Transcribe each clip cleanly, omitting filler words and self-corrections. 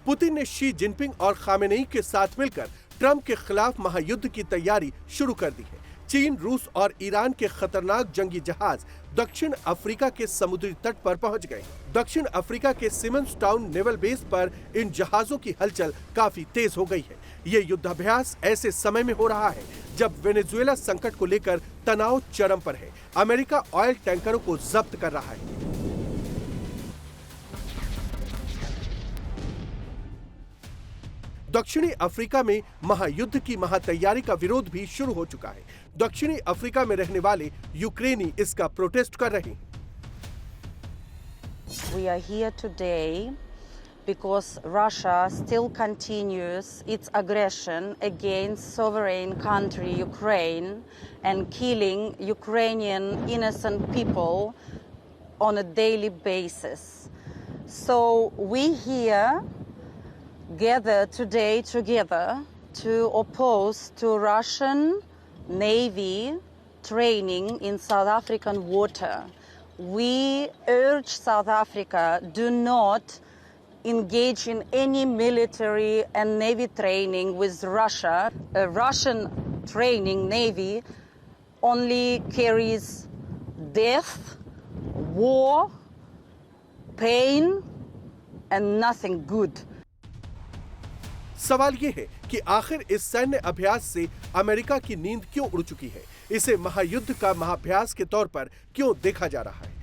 Putin ने Xi Jinping और Khamenei के साथ मिलकर ट्रंप के खिलाफ महायुद्ध की तैयारी शुरू कर दी है। चीन, रूस और ईरान के खतरनाक जंगी जहाज दक्षिण अफ्रीका के समुद्री तट पर पहुंच गए। दक्षिण अफ्रीका के सिमन्स टाउन नेवल बेस पर इन जहाजों की हलचल काफी तेज हो गई है। ये युद्धाभ्यास ऐसे समय में हो रहा है जब वेनेजुएला संकट को लेकर तनाव चरम पर है। अमेरिका ऑयल टैंकरों को जब्त कर रहा है। दक्षिणी अफ्रीका में महायुद्ध की महातैयारी का विरोध भी शुरू हो चुका है। दक्षिणी अफ्रीका में रहने वाले यूक्रेनी इसका प्रोटेस्ट कर रहे हैं। We are here today because Russia still continues its aggression against sovereign country Ukraine and killing Ukrainian innocent people on a daily basis. So we here gather today together to oppose to Russian Navy training in South African water. We urge South Africa do not engage in any military and navy training with Russia. A Russian training navy only carries death, war, pain and nothing good. सवाल ये है कि आखिर इस सैन्य अभ्यास से America की नींद क्यों उड़ चुकी है? इसे महायुद्ध का महाभ्यास के तौर पर क्यों देखा जा रहा है?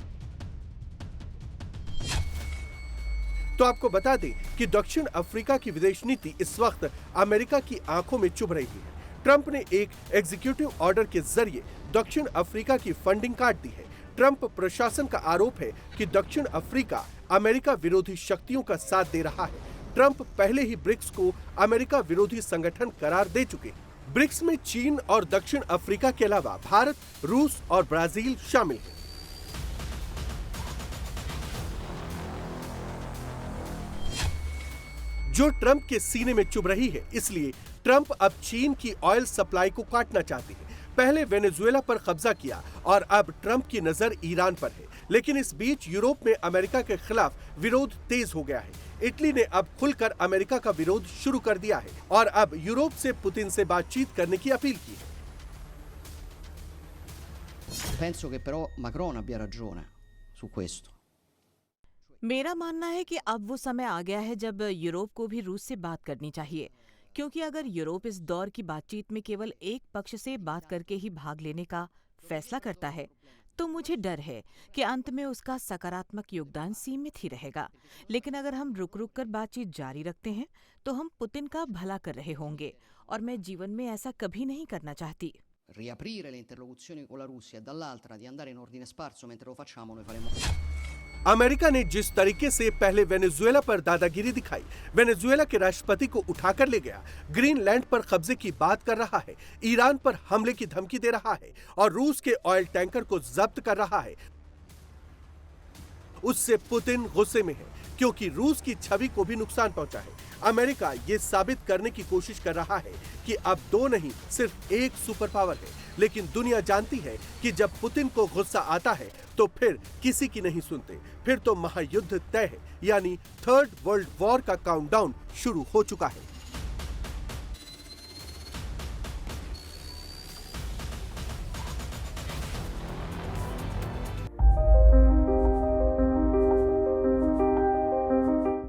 तो आपको बता दें कि दक्षिण अफ्रीका की विदेश नीति इस वक्त अमेरिका की आंखों में चुभ रही है। ट्रंप ने एक एग्जीक्यूटिव ऑर्डर के जरिए दक्षिण अफ्रीका की फंडिंग काट दी है। ट्रंप प्रशासन का आरोप है कि दक्षिण अफ्रीका अमेरिका विरोधी शक्तियों का साथ दे रहा है। ट्रंप पहले ही ब्रिक्स को अमेरिका विरोधी संगठन करार दे चुके हैं। ब्रिक्स में चीन और दक्षिण अफ्रीका के अलावा भारत, रूस और ब्राजील शामिल हैं। जो ट्रंप के सीने में चुभ रही है, इसलिए ट्रंप अब चीन की ऑयल सप्लाई को काटना चाहते हैं। पहले वेनेजुएला पर कब्जा किया और अब ट्रंप की नजर ईरान पर है। लेकिन इस बीच यूरोप में अमेरिका के खिलाफ विरोध तेज हो गया है। इटली ने अब खुलकर अमेरिका का विरोध शुरू कर दिया है और अब यूरोप से पुतिन से बातचीत करने की अपील की है। Penso che però Macron abbia ragione su questo. मेरा मानना है कि अब वो समय आ गया है जब यूरोप को भी रूस से बात करनी चाहिए, क्योंकि अगर यूरोप इस दौर की बातचीत में केवल एक पक्ष से बात करके ही भाग लेने का फैसला करता है, तो मुझे डर है कि अंत में उसका सकारात्मक योगदान सीमित ही रहेगा। लेकिन अगर हम रुक कर बातचीत जारी रखते हैं तो हम पुतिन का भला कर रहे होंगे, और मैं जीवन में ऐसा कभी नहीं करना चाहती। Riaprire le interlocuzioni con la Russia e dall'altra di andare in ordine sparso mentre lo facciamo noi faremo. America ने जिस तरीके से पहले वेनेजुएला पर दादागिरी दिखाई, वेनेजुएला के राष्ट्रपति को उठाकर ले गया, ग्रीनलैंड पर कब्जे की बात कर रहा है, ईरान पर हमले की धमकी दे रहा है और रूस के ऑयल टैंकर को जब्त कर रहा है, उससे पुतिन गुस्से में है क्योंकि रूस की छवि को भी नुकसान पहुंचा है। अमेरिका ये साबित करने की कोशिश कर रहा है कि अब दो नहीं सिर्फ एक सुपर पावर है, लेकिन दुनिया जानती है कि जब पुतिन को गुस्सा आता है तो फिर किसी की नहीं सुनते। फिर तो महायुद्ध तय है, यानी थर्ड वर्ल्ड वॉर का काउंटडाउन शुरू हो चुका है।